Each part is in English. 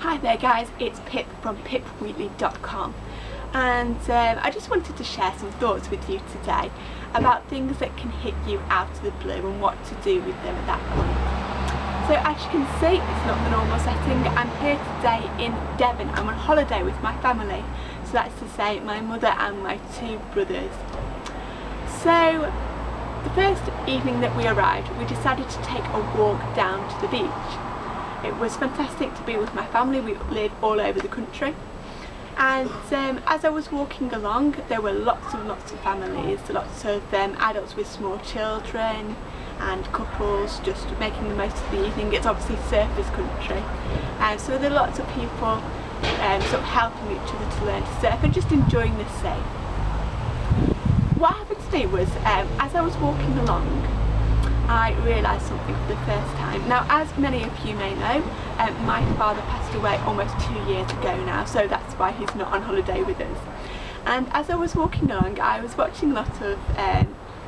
Hi there guys, it's Pip from pipwheatley.com, and I just wanted to share some thoughts with you today about things that can hit you out of the blue and what to do with them at that point. So as you can see, it's not the normal setting. I'm here today in Devon. I'm on holiday with my family, so that's to say my mother and my two brothers. So the first evening that we arrived, we decided to take a walk down to the beach. It was fantastic to be with my family. We live all over the country, and as I was walking along, there were lots of families, lots of adults with small children and couples just making the most of the evening. It's obviously surfers country, and so there are lots of people sort of helping each other to learn to surf and just enjoying the sea. What happened today was, as I was walking along, I realised something for the first time. Now, as many of you may know, my father passed away almost 2 years ago now, so that's why he's not on holiday with us. And as I was walking along, I was watching a lot of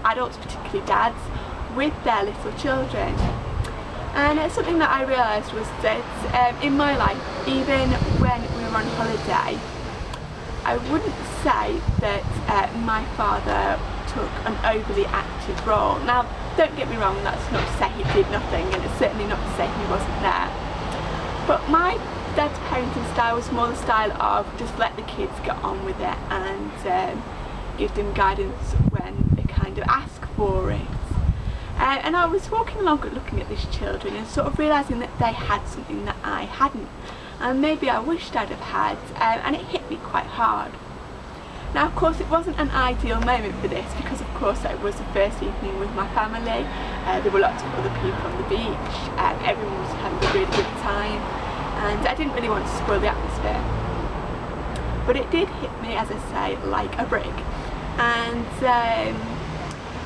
adults, particularly dads, with their little children. And something that I realised was that in my life, even when we were on holiday, I wouldn't say that my father took an overly active role. Now, don't get me wrong, that's not to say he did nothing, and it's certainly not to say he wasn't there. But my dad's parenting style was more the style of just let the kids get on with it and give them guidance when they kind of ask for it. And I was walking along looking at these children and sort of realising that they had something that I hadn't, and maybe I wished I'd have had, and it hit me quite hard. Now, of course, it wasn't an ideal moment for this because, of course, it was the first evening with my family. There were lots of other people on the beach. Everyone was having a really good time, and I didn't really want to spoil the atmosphere. But it did hit me, as I say, like a brick. And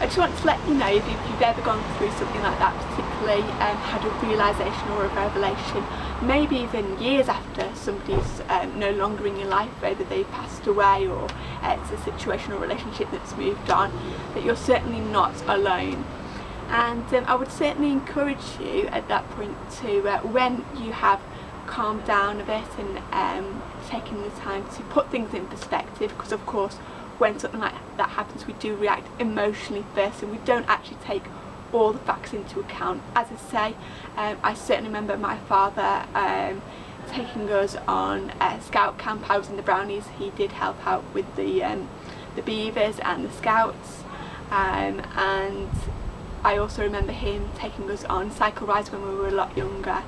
I just want to let you know, if you've ever gone through something like that, particularly had a realisation or a revelation, maybe even years after somebody's no longer in your life, whether they've passed away or it's a situation or relationship that's moved on, that you're certainly not alone. And I would certainly encourage you at that point to, when you have calmed down a bit and taken the time to put things in perspective, because of course when something like that happens, we do react emotionally first and we don't actually take all the facts into account. As I say, I certainly remember my father taking us on a scout camp. I was in the Brownies. He did help out with the beavers and the scouts, and I also remember him taking us on cycle rides when we were a lot younger.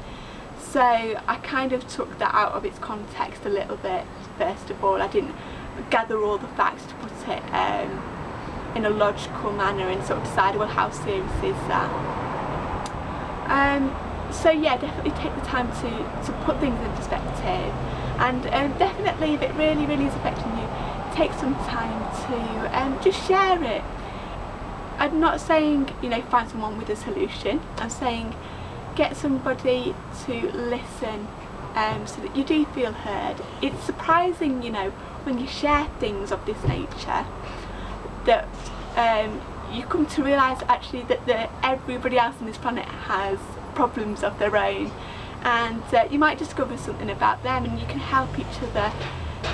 So I kind of took that out of its context a little bit. First of all, I didn't gather all the facts to put it in a logical manner and sort of decide, well, how serious is that? So yeah, definitely take the time to put things in perspective, and definitely if it really is affecting you, take some time to just share it. I'm not saying, you know, find someone with a solution. I'm saying get somebody to listen, so that you do feel heard. It's surprising, you know, when you share things of this nature, that you come to realise actually that everybody else on this planet has problems of their own, and you might discover something about them, and you can help each other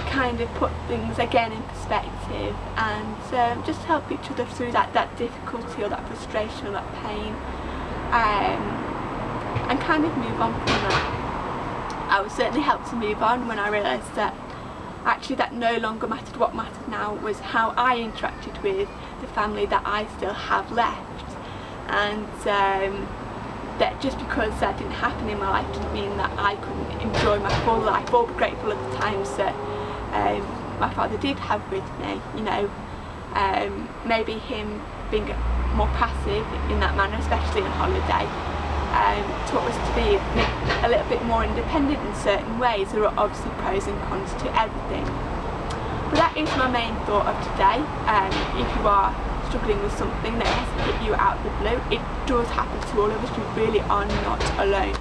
kind of put things again in perspective, and just help each other through that difficulty or that frustration or that pain, and kind of move on from that. I was certainly helped to move on when I realised that actually that no longer mattered. What mattered now was how I interacted with the family that I still have left, and that just because that didn't happen in my life didn't mean that I couldn't enjoy my full life or be grateful of the times that my father did have with me. You know, maybe him being more passive in that manner, especially on holiday, taught us to be a little bit more independent in certain ways. There are obviously pros and cons to everything, but that is my main thought of today. If you are struggling with something that has hit you out of the blue, it does happen to all of us. You really are not alone,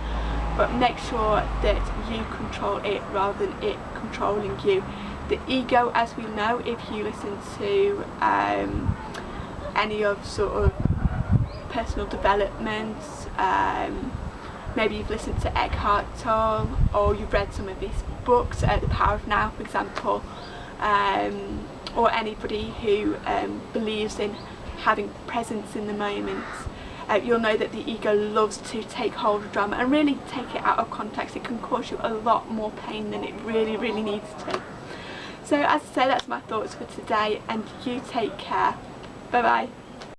but make sure that you control it rather than it controlling you. The ego, as we know, if you listen to any of sort of personal development maybe you've listened to Eckhart Tolle, or you've read some of his books, The Power of Now for example, or anybody who believes in having presence in the moment, you'll know that the ego loves to take hold of drama and really take it out of context. It can cause you a lot more pain than it really needs to. So as I say, that's my thoughts for today, and you take care. Bye bye.